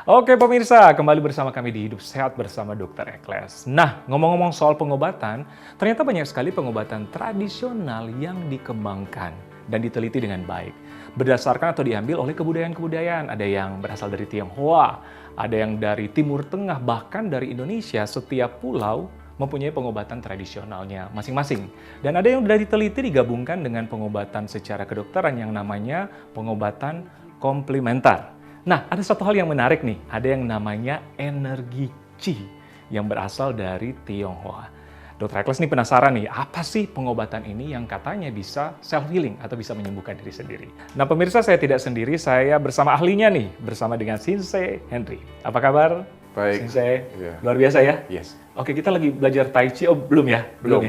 Oke pemirsa, kembali bersama kami di Hidup Sehat bersama Dr. Ekles. Nah, ngomong-ngomong soal pengobatan, ternyata banyak sekali pengobatan tradisional yang dikembangkan dan diteliti dengan baik. Berdasarkan atau diambil oleh kebudayaan-kebudayaan. Ada yang berasal dari Tionghoa, ada yang dari Timur Tengah, bahkan dari Indonesia. Setiap pulau mempunyai pengobatan tradisionalnya masing-masing. Dan ada yang sudah diteliti digabungkan dengan pengobatan secara kedokteran yang namanya pengobatan komplementer. Nah, ada satu hal yang menarik nih. Ada yang namanya energi Qi yang berasal dari Tionghoa. Dr. Ekles nih penasaran nih, apa sih pengobatan ini yang katanya bisa self-healing atau bisa menyembuhkan diri sendiri? Nah, pemirsa, saya tidak sendiri, saya bersama ahlinya nih, bersama dengan Sensei Henry. Apa kabar? Baik. Sensei, Yeah. luar biasa ya? Yes. Oke, kita lagi belajar Tai Chi. Oh, belum ya? Belum.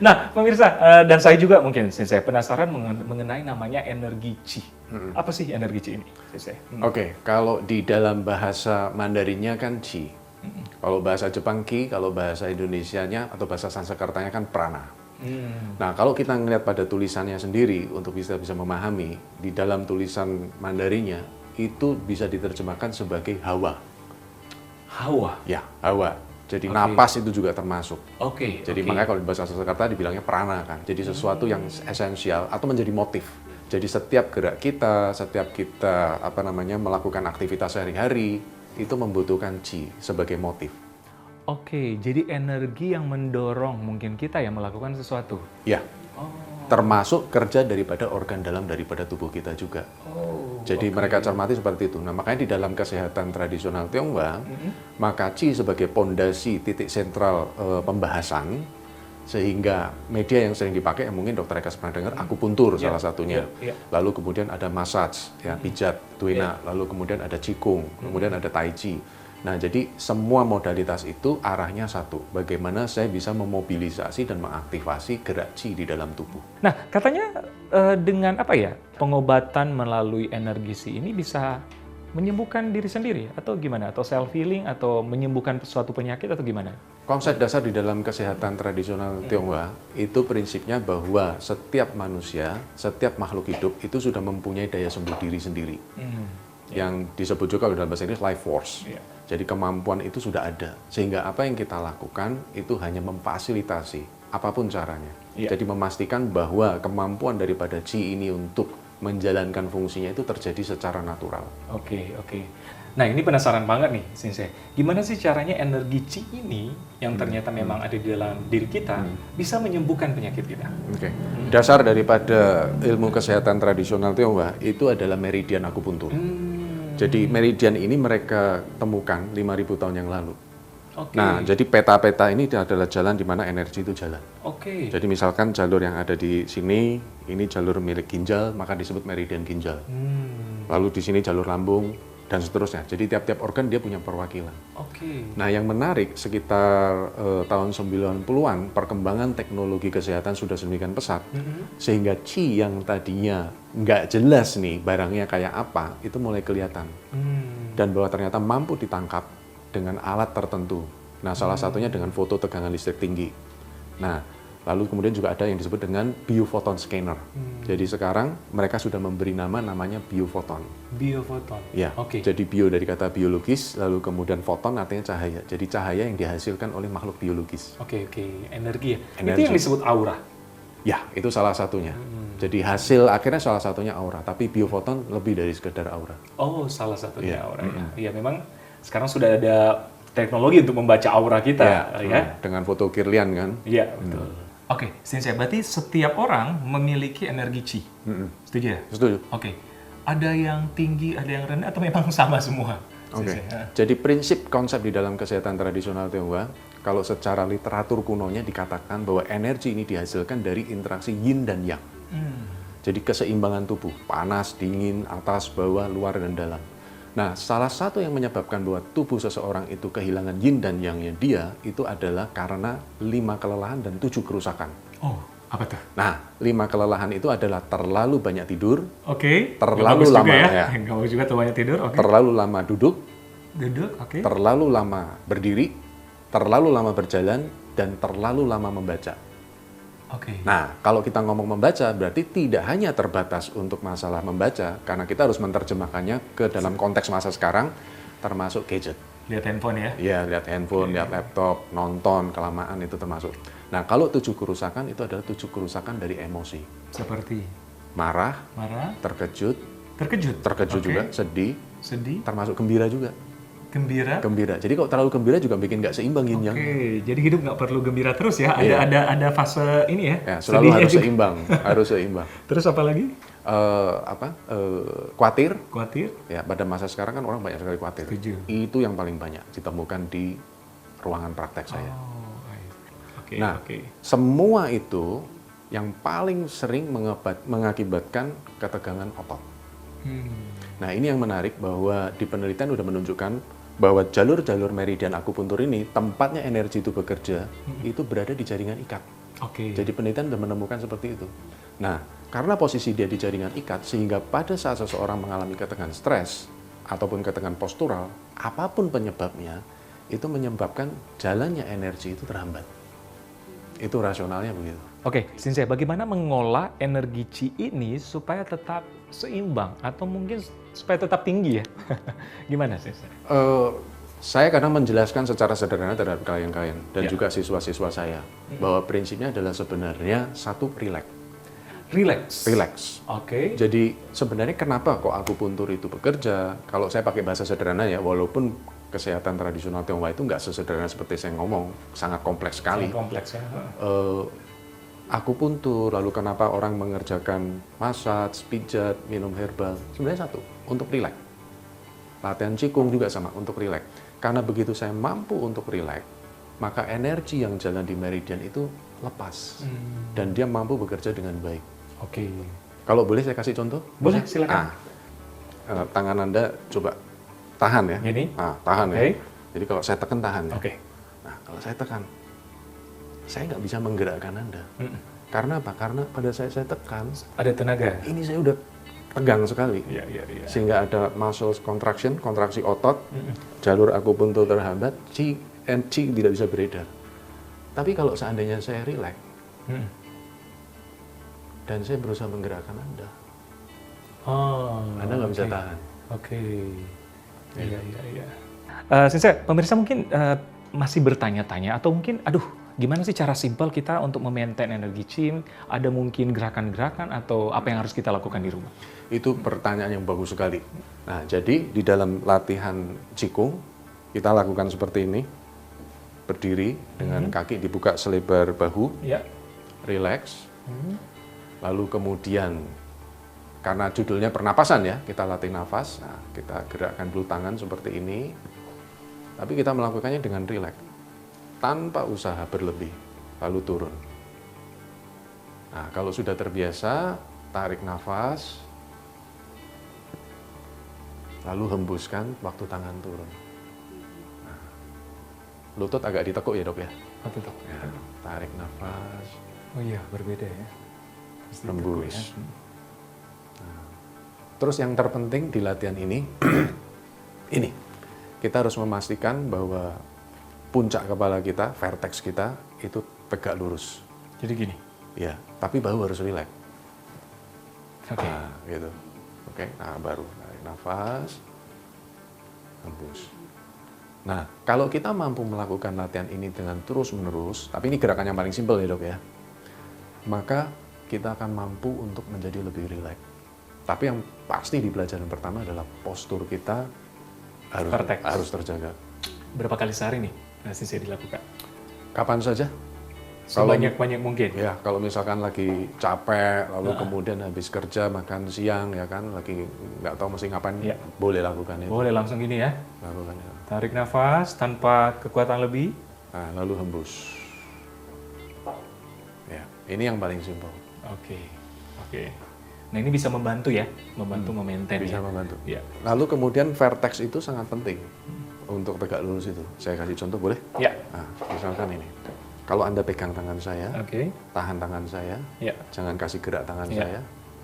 Nah, pemirsa, dan saya juga mungkin, Sensei, penasaran mengenai namanya energi Qi. Apa sih energi Qi ini, Sensei? Oke, kalau di dalam bahasa Mandarinnya kan Qi. Kalau bahasa Jepang Qi, kalau bahasa Indonesianya atau bahasa Sanskertanya kan Prana. Nah, kalau kita ngelihat pada tulisannya sendiri untuk bisa memahami, di dalam tulisan Mandarinnya itu bisa diterjemahkan sebagai hawa. Hawa. Ya, hawa. Jadi Oke. napas itu juga termasuk. Oke. Jadi makanya kalau di bahasa Sanskerta dibilangnya prana kan. Jadi sesuatu yang esensial atau menjadi motif. Jadi setiap gerak kita, setiap kita melakukan aktivitas sehari-hari itu membutuhkan Qi sebagai motif. Oke, jadi energi yang mendorong mungkin kita ya melakukan sesuatu. Ya, Oh. termasuk kerja daripada organ dalam daripada tubuh kita juga. Oh. Jadi mereka cermati seperti itu. Nah, makanya di dalam kesehatan tradisional Tionghoa, maka Qi sebagai pondasi titik sentral pembahasan, sehingga media yang sering dipakai, mungkin Dr. Ekles pernah dengar, akupuntur salah satunya. Lalu kemudian ada massage, ya, pijat, tuina, lalu kemudian ada qigong, kemudian ada tai chi. Nah, jadi semua modalitas itu arahnya satu, bagaimana saya bisa memobilisasi dan mengaktifasi gerak Qi di dalam tubuh. Nah, katanya dengan apa ya, pengobatan melalui energi Qi ini bisa menyembuhkan diri sendiri atau gimana? Atau self-healing atau menyembuhkan suatu penyakit atau gimana? Konsep dasar di dalam kesehatan tradisional Tionghoa itu prinsipnya bahwa setiap manusia, setiap makhluk hidup itu sudah mempunyai daya sembuh diri sendiri. Yang disebut juga dalam bahasa Inggris life force. Jadi kemampuan itu sudah ada. Sehingga apa yang kita lakukan itu hanya memfasilitasi apapun caranya. Jadi memastikan bahwa kemampuan daripada Qi ini untuk menjalankan fungsinya itu terjadi secara natural. Oke. Nah, ini penasaran banget nih, Sensei. Gimana sih caranya energi Qi ini yang ternyata memang ada di dalam diri kita bisa menyembuhkan penyakit kita? Oke. Dasar daripada ilmu kesehatan tradisional Tionghoa itu adalah meridian akupuntur. Jadi meridian ini mereka temukan 5.000 tahun yang lalu. Oke. Nah, jadi peta-peta ini adalah jalan di mana energi itu jalan. Oke. Jadi misalkan jalur yang ada di sini, ini jalur milik ginjal, maka disebut meridian ginjal. Lalu di sini jalur lambung, dan seterusnya. Jadi tiap-tiap organ dia punya perwakilan. Oke. Nah, yang menarik sekitar tahun 90-an, perkembangan teknologi kesehatan sudah sedemikian pesat, sehingga Qi yang tadinya nggak jelas nih barangnya kayak apa, itu mulai kelihatan. Dan bahwa ternyata mampu ditangkap dengan alat tertentu. Nah, salah satunya dengan foto tegangan listrik tinggi. Nah, lalu kemudian juga ada yang disebut dengan biophoton scanner. Jadi sekarang mereka sudah memberi namanya biophoton. Biofoton. Ya, Oke. jadi bio dari kata biologis, lalu kemudian foton artinya cahaya. Jadi cahaya yang dihasilkan oleh makhluk biologis. Oke. Energi ya. Itu Energi. yang disebut aura. Ya, itu salah satunya. Jadi hasil akhirnya salah satunya aura, tapi biofoton lebih dari sekedar aura. Oh, salah satunya Iya. aura ya. Iya, memang sekarang sudah ada teknologi untuk membaca aura kita, ya. Dengan foto Kirlian kan. Iya, betul. Oke, Sensei, berarti setiap orang memiliki energi Qi. Setuju ya? Setuju. Oke. Ada yang tinggi, ada yang rendah, atau memang sama semua? Oke. Sensei? Jadi prinsip konsep di dalam kesehatan tradisional Tionghoa, kalau secara literatur kunonya dikatakan bahwa energi ini dihasilkan dari interaksi yin dan yang. Jadi keseimbangan tubuh, panas, dingin, atas, bawah, luar, dan dalam. Nah, salah satu yang menyebabkan bahwa tubuh seseorang itu kehilangan yin dan yang-nya dia, itu adalah karena 5 kelelahan dan 7 kerusakan. Oh, apa tuh? Nah, 5 kelelahan itu adalah terlalu banyak tidur, Oke. Terlalu Nggak bagus lama, juga ya. Nggak bagus juga terlalu banyak tidur, oke. terlalu lama duduk, Duduk, oke. terlalu lama berdiri, terlalu lama berjalan, dan terlalu lama membaca. Oke. Nah, kalau kita ngomong membaca, berarti tidak hanya terbatas untuk masalah membaca, karena kita harus menerjemahkannya ke dalam konteks masa sekarang, termasuk gadget. Lihat handphone ya. Ya, lihat handphone, lihat laptop, nonton, kelamaan itu termasuk. Nah, kalau 7 kerusakan itu adalah 7 kerusakan dari emosi. Seperti Marah, marah, terkejut terkejut juga, sedih, sedih, termasuk gembira juga. gembira. Gembira. Jadi kalau terlalu gembira juga bikin nggak seimbang yin yang. Oke, jadi hidup nggak perlu gembira terus ya. Iya. Ada fase ini ya. Ya, selalu sedihnya harus juga. seimbang, harus seimbang. Terus apa lagi? Khawatir. Khawatir. Ya, pada masa sekarang kan orang banyak sekali khawatir. Setuju. Itu yang paling banyak ditemukan di ruangan praktek saya. Oh, baik. Oke, Nah, oke. semua itu yang paling sering mengakibatkan ketegangan otot. Nah, ini yang menarik bahwa di penelitian sudah menunjukkan bahwa jalur-jalur meridian akupuntur ini tempatnya energi itu bekerja itu berada di jaringan ikat. Oke. Jadi penelitian sudah menemukan seperti itu. Nah, karena posisi dia di jaringan ikat, sehingga pada saat seseorang mengalami ketegangan stres ataupun ketegangan postural, apapun penyebabnya, itu menyebabkan jalannya energi itu terhambat. Itu rasionalnya begitu. Oke, Sensei, bagaimana mengolah energi chi ini supaya tetap seimbang atau mungkin supaya tetap tinggi ya? Gimana, Sensei? Saya kadang menjelaskan secara sederhana terhadap klien-klien dan Ya. juga siswa-siswa saya bahwa prinsipnya adalah sebenarnya satu relax. Relax. Oke. Jadi sebenarnya kenapa kok akupuntur itu bekerja? Kalau saya pakai bahasa sederhana ya, walaupun kesehatan tradisional Tionghoa itu nggak sesederhana seperti saya ngomong, sangat kompleks sekali. Sangat kompleks ya. Akupuntur, lalu kenapa orang mengerjakan massage, pijat, minum herbal, sebenarnya satu, untuk rileks. Latihan Qigong juga sama, untuk rileks. Karena begitu saya mampu untuk rileks, maka energi yang jalan di meridian itu lepas. Dan dia mampu bekerja dengan baik. Oke. Kalau boleh saya kasih contoh? Boleh, silakan. Tangan Anda coba tahan ya. Gini? Tahan Oke. ya. Jadi kalau saya tekan tahan ya. Oke. Nah, kalau saya tekan, saya nggak bisa menggerakkan Anda. Karena apa? Karena pada saya tekan, Ada tenaga. ini saya udah tegang sekali. Iya. Sehingga ada muscle contraction, kontraksi otot, jalur akupuntur terhambat, chi tidak bisa beredar. Tapi kalau seandainya saya relax, dan saya berusaha menggerakkan Anda, Anda nggak bisa tahan. Oke. Iya. Sensei, pemirsa mungkin masih bertanya-tanya atau mungkin, aduh, gimana sih cara simpel kita untuk memaintain energi chi? Ada mungkin gerakan-gerakan atau apa yang harus kita lakukan di rumah? Itu pertanyaan yang bagus sekali. Nah, jadi di dalam latihan Qigong, kita lakukan seperti ini. Berdiri dengan kaki dibuka selebar bahu, Ya. relax. Lalu kemudian, karena judulnya pernapasan ya, kita latih nafas. Nah, kita gerakkan dulu tangan seperti ini. Tapi kita melakukannya dengan relax. Tanpa usaha berlebih, lalu turun. Nah, kalau sudah terbiasa, tarik nafas, lalu hembuskan waktu tangan turun. Nah, lutut agak ditekuk ya, Dok ya? Apa tuh? Ya, tarik nafas, Oh iya, berbeda ya. Pasti hembus. tekuk ya. Nah, terus yang terpenting di latihan ini, ini, kita harus memastikan bahwa puncak kepala kita, vertex kita, itu tegak lurus. Jadi gini. Ya, tapi bahu harus rileks. Oke. Nah, gitu. Oke, nah baru tarik nafas, hembus. Nah, kalau kita mampu melakukan latihan ini dengan terus-menerus, tapi ini gerakan yang paling simpel ya, Dok ya, maka kita akan mampu untuk menjadi lebih rileks. Tapi yang pasti di pelajaran pertama adalah postur kita Vertex. harus terjaga. Berapa kali sehari nih Sensei dilakukan? Kapan saja? Sebanyak-banyak mungkin. Ya, kalau misalkan lagi capek, lalu kemudian habis kerja, makan siang, ya kan, lagi nggak tahu mesti ngapain, Ya. boleh lakukan itu. Boleh langsung gini ya. Lakukan itu. Tarik nafas tanpa kekuatan lebih. Nah, lalu hembus. Ya, ini yang paling simpel. Oke. Nah ini bisa membantu ya, memaintain Bisa ya. membantu. Ya. Lalu kemudian vertex itu sangat penting untuk tegak lurus itu. Saya kasih contoh boleh? Ya. Nah, misalkan ini. Kalau Anda pegang tangan saya, Oke. tahan tangan saya, Ya. jangan kasih gerak tangan Ya. saya.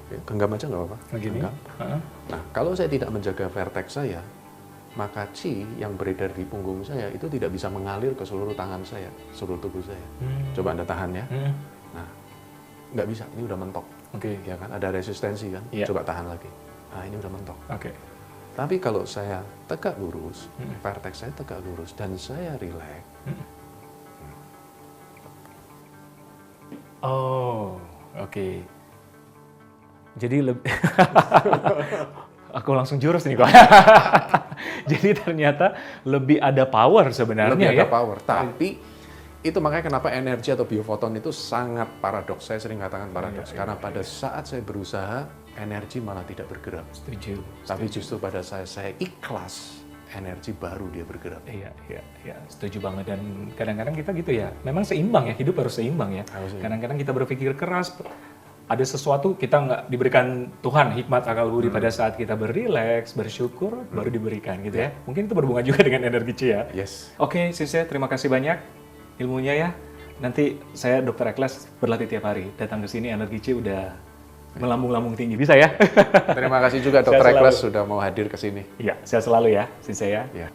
Oke, genggam aja nggak apa-apa. Begini. Genggam. Heeh. Nah, kalau saya tidak menjaga vertex saya, maka chi yang beredar di punggung saya itu tidak bisa mengalir ke seluruh tangan saya, seluruh tubuh saya. Coba Anda tahan ya. Nah, nggak bisa, ini udah mentok. Oke. Ya kan, ada resistensi kan, Iya. coba tahan lagi. Nah, ini udah mentok. Oke. Tapi kalau saya tegak lurus, vertex saya tegak lurus, dan saya rileks, Oh, oke. Jadi lebih aku langsung jurus nih kok. Jadi ternyata lebih ada power sebenarnya lebih ya. ada power. Tapi itu makanya kenapa energi atau biofoton itu sangat paradoks. Saya sering katakan paradoks karena pada saat saya berusaha, energi malah tidak bergerak. Setuju. Tapi justru pada saya ikhlas, energi baru dia bergerak. Iya, setuju banget. Dan kadang-kadang kita gitu ya, memang seimbang ya, hidup harus seimbang ya. Harus seimbang. Kadang-kadang kita berpikir keras, ada sesuatu kita nggak diberikan Tuhan hikmat akal budi pada saat kita berileks, bersyukur, baru diberikan gitu ya. Mungkin itu berhubungan juga dengan energi C ya. Yes. Oke, Sise, terima kasih banyak ilmunya ya. Nanti saya Dr. Ekles berlatih tiap hari. Datang ke sini energi C udah melambung-lambung tinggi. Bisa ya? Terima kasih juga Sehat Dr. selalu. Ekles sudah mau hadir ke sini. Iya, sehat selalu ya, Sise ya. Ya.